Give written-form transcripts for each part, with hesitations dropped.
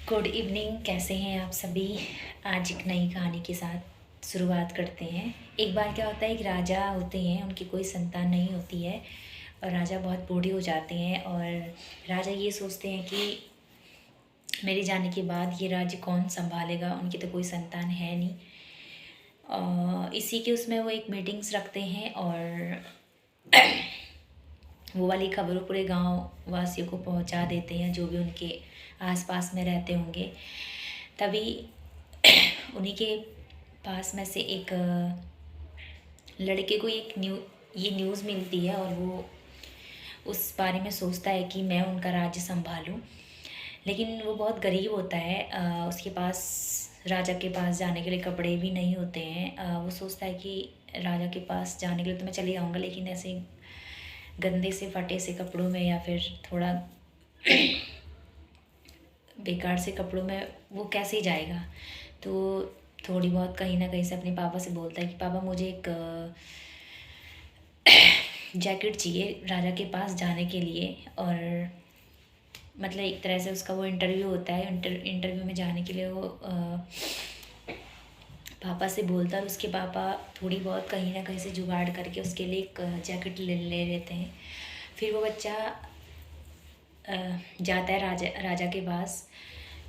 Good evening. कैसे हैं आप सभी। आज एक नई कहानी के साथ शुरुआत करते हैं। एक बार क्या होता है, एक राजा होते हैं, उनकी कोई संतान नहीं होती है और राजा बहुत बूढ़े हो जाते हैं। और राजा ये सोचते हैं कि मेरे जाने के बाद ये राज्य कौन संभालेगा, उनकी तो कोई संतान है नहीं। इसी के उसमें वो एक मीटिंग्स रखते हैं और वो वाली खबरों पूरे गांव वासियों को पहुंचा देते हैं, जो भी उनके आसपास में रहते होंगे। तभी उन्हीं के पास में से एक लड़के को ये न्यूज़ मिलती है और वो उस बारे में सोचता है कि मैं उनका राज्य संभालूं। लेकिन वो बहुत गरीब होता है। उसके पास राजा के पास जाने के लिए कपड़े भी नहीं होते हैं। वो सोचता है कि राजा के पास जाने के लिए तो मैं चले जाऊँगा, लेकिन ऐसे गंदे से फटे से कपड़ों में या फिर थोड़ा बेकार से कपड़ों में वो कैसे जाएगा। तो थोड़ी बहुत कहीं ना कहीं से अपने पापा से बोलता है कि पापा मुझे एक जैकेट चाहिए राजा के पास जाने के लिए। और मतलब एक तरह से उसका वो इंटरव्यू होता है। इंटरव्यू में जाने के लिए वो पापा से बोलता है और उसके पापा थोड़ी बहुत कहीं ना कहीं से जुगाड़ करके उसके लिए एक जैकेट ले लेते हैं। फिर वो बच्चा जाता है राजा के पास।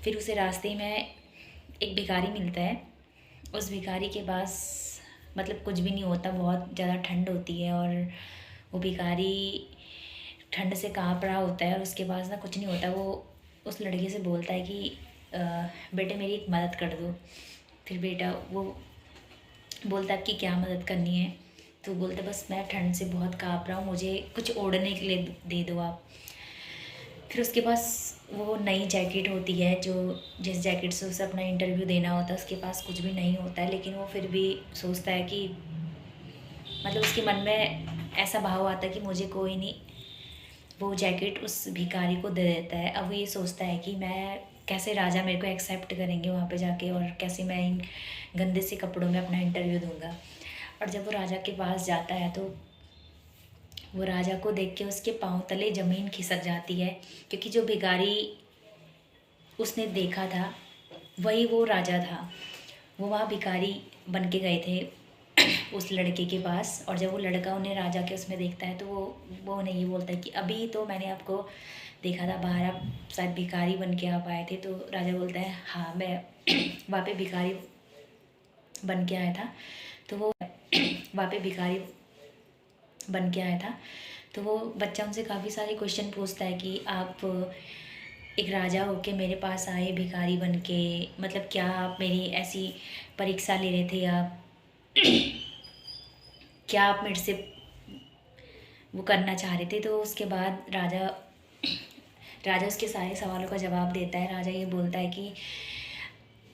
फिर उसे रास्ते में एक भिखारी मिलता है। उस भिखारी के पास मतलब कुछ भी नहीं होता, बहुत ज़्यादा ठंड होती है और वो भिखारी ठंड से काँप रहा होता है और उसके पास ना कुछ नहीं होता। वो उस लड़के से बोलता है कि बेटे मेरी एक मदद कर दो। फिर बेटा वो बोलता है कि क्या मदद करनी है। तो बोलता बस मैं ठंड से बहुत काँप रहा हूँ, मुझे कुछ ओढ़ने के लिए दे दो आप। फिर उसके पास वो नई जैकेट होती है, जो जिस जैकेट से उसे अपना इंटरव्यू देना होता है उसके पास कुछ भी नहीं होता है। लेकिन वो फिर भी सोचता है कि मतलब उसके मन में ऐसा भाव आता है कि मुझे कोई नहीं, वो जैकेट उस भिखारी को दे देता है। अब वो ये सोचता है कि मैं कैसे राजा मेरे को एक्सेप्ट करेंगे वहाँ पे जाके, और कैसे मैं इन गंदे से कपड़ों में अपना इंटरव्यू दूंगा। और जब वो राजा के पास जाता है तो वो राजा को देख के उसके पाँव तले ज़मीन खिसक जाती है, क्योंकि जो भिखारी उसने देखा था वही वो राजा था। वो वहाँ भिखारी बन के गए थे उस लड़के के पास। और जब वो लड़का उन्हें राजा के उसमें देखता है तो वो उन्हें ये बोलता है कि अभी तो मैंने आपको देखा था बाहर, आप शायद भिखारी बन के आप आए थे। तो राजा बोलता है हाँ मैं वहाँ पे भिखारी बन के आया था। तो वो वहाँ पे भिखारी बन के आया था। तो वो बच्चा उनसे काफ़ी सारे क्वेश्चन पूछता है कि आप एक राजा होके मेरे पास आए भिखारी बन के, मतलब क्या आप मेरी ऐसी परीक्षा ले रहे थे, आप क्या आप मेरे से वो करना चाह रहे थे। तो उसके बाद राजा राजा उसके सारे सवालों का जवाब देता है। राजा ये बोलता है कि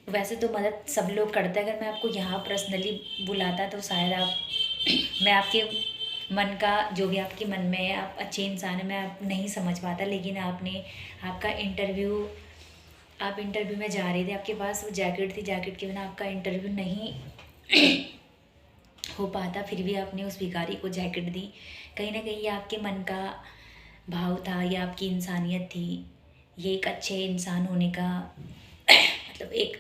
वैसे तो मदद सब लोग करते हैं, अगर मैं आपको यहाँ पर्सनली बुलाता तो शायद आप मैं आपके मन का जो भी आपके मन में है, आप अच्छे इंसान हैं, मैं आप नहीं समझ पाता। लेकिन आपने आपका इंटरव्यू आप इंटरव्यू में जा रहे थे, आपके पास वो जैकेट थी, जैकेट के बिना आपका इंटरव्यू नहीं हो पाता, फिर भी आपने उस भिखारी को जैकेट दी। कहीं ना कहीं ये आपके मन का भाव था, ये आपकी इंसानियत थी, ये एक अच्छे इंसान होने का मतलब एक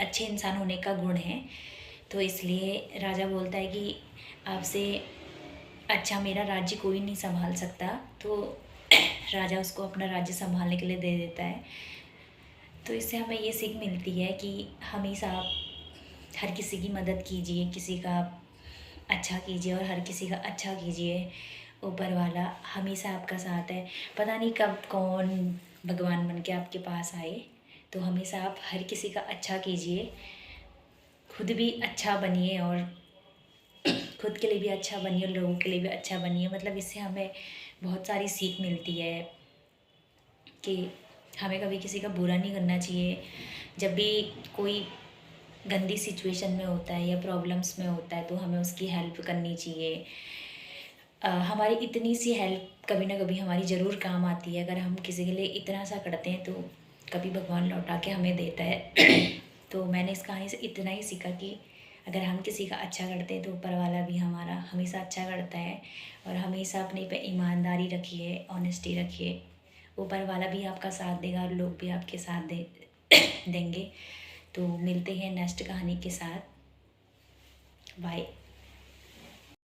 अच्छे इंसान होने का गुण है। तो इसलिए राजा बोलता है कि आपसे अच्छा मेरा राज्य कोई नहीं संभाल सकता। तो राजा उसको अपना राज्य संभालने के लिए दे देता है। तो इससे हमें ये सीख मिलती है कि हमेशा आप हर किसी की मदद कीजिए, किसी का अच्छा कीजिए और हर किसी का अच्छा कीजिए। ऊपर वाला हमेशा आपका साथ है। पता नहीं कब कौन भगवान बन के आपके पास आए। तो हमेशा आप हर किसी का अच्छा कीजिए, खुद भी अच्छा बनिए और खुद के लिए भी अच्छा बनिए, लोगों के लिए भी अच्छा बनिए। मतलब इससे हमें बहुत सारी सीख मिलती है कि हमें कभी किसी का बुरा नहीं करना चाहिए। जब भी कोई गंदी सिचुएशन में होता है या प्रॉब्लम्स में होता है तो हमें उसकी हेल्प करनी चाहिए। हमारी इतनी सी हेल्प कभी ना कभी हमारी ज़रूर काम आती है। अगर हम किसी के लिए इतना सा करते हैं तो कभी भगवान लौटा के हमें देता है। तो मैंने इस कहानी से इतना ही सीखा कि अगर हम किसी का अच्छा करते हैं तो ऊपर वाला भी हमारा हमेशा अच्छा करता है। और हमेशा अपने पे ईमानदारी रखिए, ऑनेस्टी रखिए, ऊपर वाला भी आपका साथ देगा और लोग भी आपके साथ देंगे। तो मिलते हैं नेक्स्ट कहानी के साथ। बाय।